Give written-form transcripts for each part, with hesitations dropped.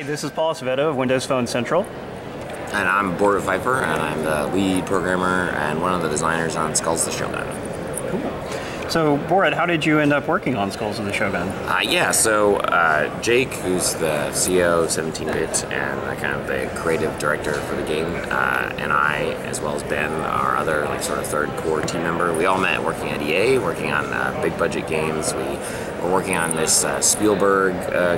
This is Paul Acevedo of Windows Phone Central. And I'm Boris Pfeiffer, and I'm the lead programmer and one of the designers on Skulls of the Shogun. Cool. So, Boris, how did you end up working on Skulls of the Shogun? Jake, who's the CEO of 17-Bit and kind of the creative director for the game, and I, as well as Ben, our other sort of third core team member, we all met working at EA, working on big budget games. We were working on this Spielberg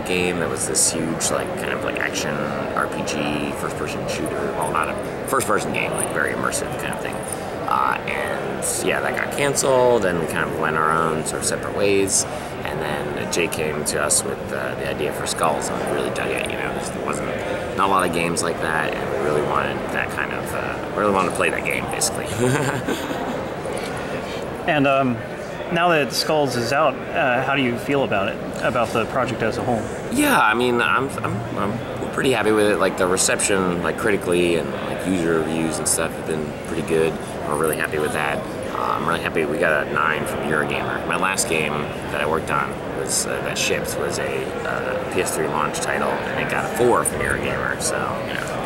game that was this huge action RPG first-person shooter. Well, not a first-person game, very immersive kind of thing. That got canceled, and we kind of went our own sort of separate ways. And then Jay came to us with the idea for Skulls, and we really dug it. There wasn't not a lot of games like that, and we really wanted that kind of really wanted to play that game, basically. And now that Skulls is out, how do you feel about it, about the project as a whole? Yeah, I mean, I'm pretty happy with it. The reception, critically and user reviews and stuff have been pretty good. We're really happy with that. I'm really happy we got a 9 from Eurogamer. My last game that I worked on was that shipped was a PS3 launch title, and it got a 4 from Eurogamer. So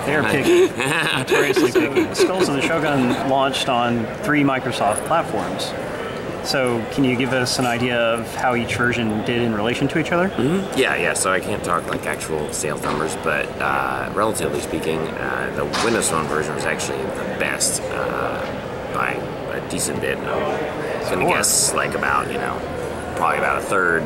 they're picky, notoriously picky. Skulls of the Shogun launched on 3 Microsoft platforms. So can you give us an idea of how each version did in relation to each other? Mm-hmm. Yeah. So I can't talk actual sales numbers, but relatively speaking, the Windows Phone version was actually the best by a decent bit. I'm going to guess about probably about a third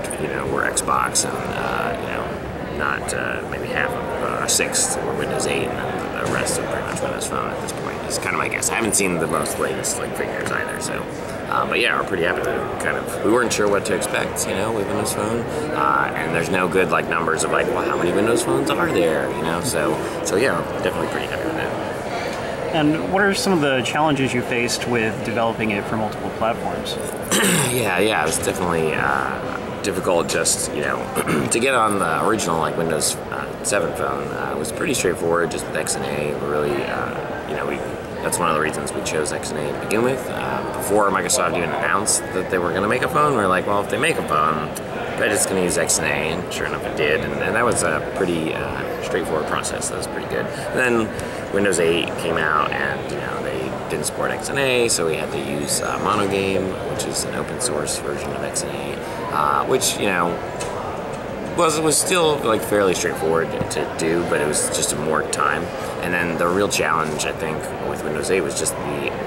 were Xbox, and not maybe half of a sixth were Windows 8, and the rest are pretty much Windows Phone at this point. It's kind of my guess. I haven't seen the most latest figures either, so. But yeah, we're pretty happy with we weren't sure what to expect, with Windows Phone, and there's no good numbers of well, how many Windows Phones are there, so yeah, we're definitely pretty happy with that. And what are some of the challenges you faced with developing it for multiple platforms? Yeah, it was definitely difficult just, to get on the original Windows 7 phone. It was pretty straightforward just with XNA. We're really, that's one of the reasons we chose XNA to begin with. Before Microsoft even announced that they were going to make a phone, we were like, well, if they make a phone, they're just going to use XNA, and sure enough it did, and that was a pretty straightforward process. That was pretty good. And then Windows 8 came out, and they didn't support XNA, so we had to use Monogame, which is an open source version of XNA, which was still fairly straightforward to do, but it was just more time. And then the real challenge, I think, with Windows 8 was just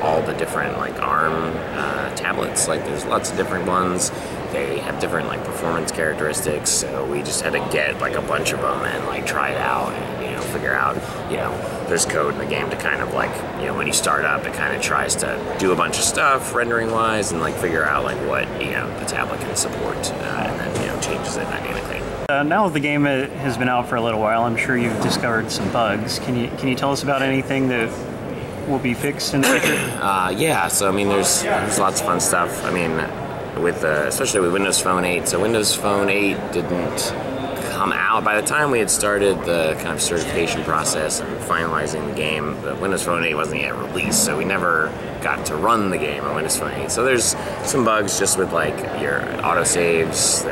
all the different ARM tablets. There's lots of different ones. They have different performance characteristics, so we just had to get a bunch of them and try it out and figure out there's code in the game to kind of when you start up, it kind of tries to do a bunch of stuff rendering wise and figure out what the tablet can support, and then changes it dynamically. Now that the game has been out for a little while, I'm sure you've discovered some bugs. Can you tell us about anything that will be fixed in the future? Yeah. So I mean, there's lots of fun stuff. I mean, especially with Windows Phone 8. So Windows Phone 8 didn't come out by the time we had started the kind of certification process and finalizing the game. The Windows Phone 8 wasn't yet released, so we never got to run the game on Windows Phone 8. So there's some bugs just with your autosaves.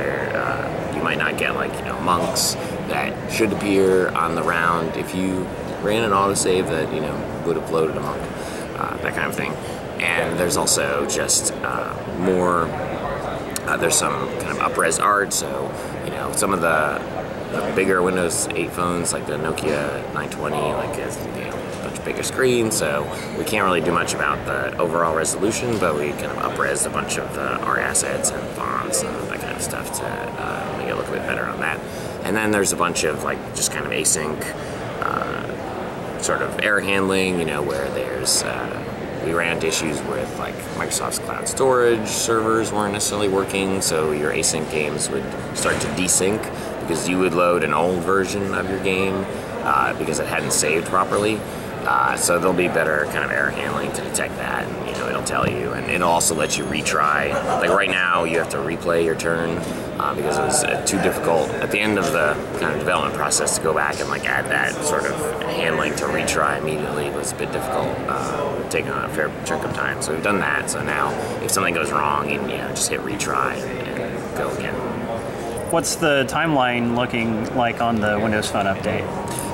You might not get monks that should appear on the round if you ran an autosave that would have loaded a monk, that kind of thing. And there's also just there's some kind of up-res art. So some of the bigger Windows 8 phones, like the Nokia 920, has a much bigger screen, so we can't really do much about the overall resolution, but we kind of up-res a bunch of our assets and fonts and that kind of stuff to make it look a bit better on that. And then there's a bunch of just kind of async sort of error handling, where there's we ran into issues with Microsoft's cloud storage servers weren't necessarily working, so your async games would start to desync because you would load an old version of your game because it hadn't saved properly. So there'll be better kind of error handling to detect that, and it'll tell you, and it'll also let you retry. Right now, you have to replay your turn because it was too difficult at the end of the kind of development process to go back and add that sort of handling to retry immediately was a bit difficult, taking a fair chunk of time. So we've done that. So now, if something goes wrong, you just hit retry and go again. What's the timeline looking like on the Windows Phone update?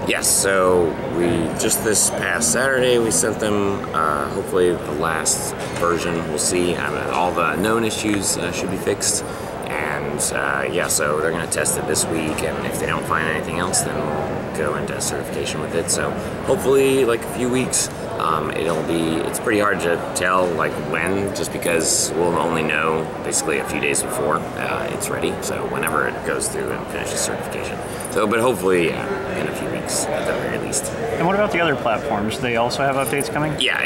Yes, so we just this past Saturday we sent them hopefully the last version. We'll see. All the known issues should be fixed, and yeah, so they're going to test it this week, and if they don't find anything else, then we'll go into certification with it. So hopefully, like a few weeks. It's pretty hard to tell like when, just because we'll only know basically a few days before it's ready. So whenever it goes through and finishes certification. So, but hopefully in a few weeks at the very least. And what about the other platforms? They also have updates coming? Yeah,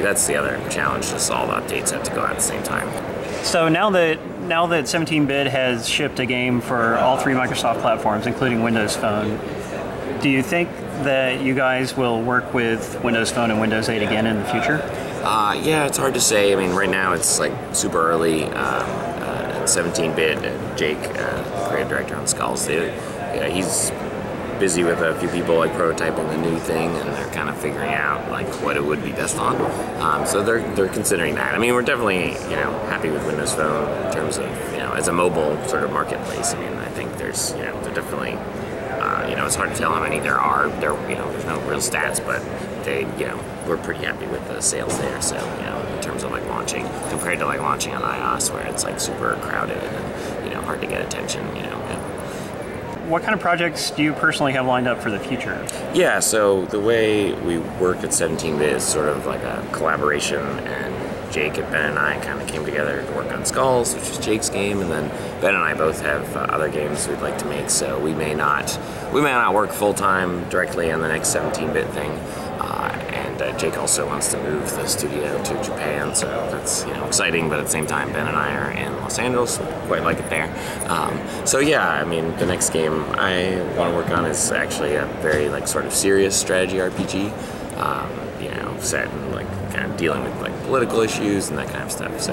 that's the other challenge, just all the updates have to go out at the same time. So now that 17-bit has shipped a game for all three Microsoft platforms, including Windows Phone, do you think that you guys will work with Windows Phone and Windows 8 again in the future? Yeah, it's hard to say. I mean, right now it's like super early. 17-bit, Jake, creative director on Skulls, he's busy with a few people like prototyping the new thing, and they're kind of figuring out like what it would be best on. So they're considering that. I mean, we're definitely happy with Windows Phone in terms of as a mobile sort of marketplace. I mean, I think there's they're definitely. It's hard to tell how many there are. There's no real stats, but we're pretty happy with the sales there. So, in terms of like launching, compared to like launching on iOS, where it's like super crowded and hard to get attention. What kind of projects do you personally have lined up for the future? Yeah, so the way we work at 17-bit is sort of like a collaboration, and Jake and Ben and I kind of came together to work on Skulls, which is Jake's game, and then Ben and I both have other games we'd like to make. So we may not work full time directly on the next 17-bit thing. And Jake also wants to move the studio to Japan, so that's exciting. But at the same time, Ben and I are in Los Angeles. We quite like it there. So yeah, I mean, the next game I want to work on is actually a very like sort of serious strategy RPG. Set and like kind of dealing with like political issues and that kind of stuff. So,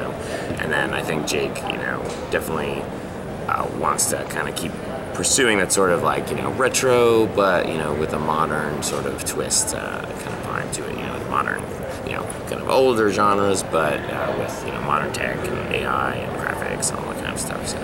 and then I think Jake, definitely wants to kind of keep pursuing that sort of like retro, but with a modern sort of twist, kind of vibe to it. Modern, kind of older genres, but with modern tech and AI and graphics and all that kind of stuff. So.